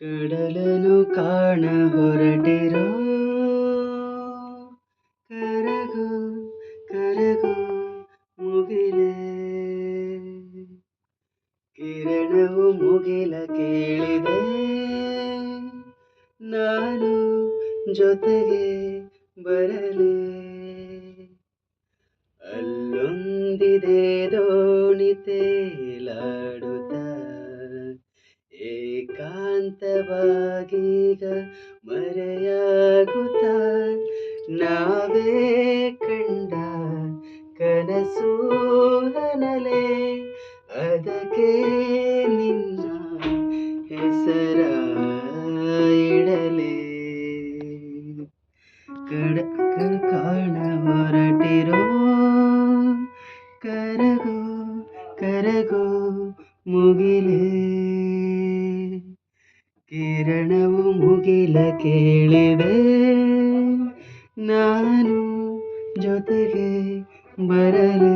ಕಡಲನು ಕಾಣ ಹೊರಟಿರೋ ಕರಗು ಕರಗು ಮುಗಿಲೇ ಕಿರಣವು ಮುಗಿಲ ಕೇಳಿದೆ ನಾನು ಜೊತೆಗೆ ಬರಲೇ ಅಲ್ಲೊಂದಿದೆ ದೋಣಿ ತೇಲಾಡುತ್ತ ಏಕಾಂತವಾಗೀಗ ಮರೆಯಾಗುತ್ತ ನಾವೇ ಕಂಡ ಕನಸು ನನಲೆ ಅದಕ್ಕೆ ನಿನ್ನ ಹೆಸರ ಇಡಲೇ ಕಾಣ ಹೊರಟಿರೋ ಕರಗು ಕರಗು ಮುಗಿಲೇ ಕಿರಣವು ಮುಗಿಲ ಕೇಳಿದೆ ನಾನು ಜೊತೆಗೆ ಬರಲೇ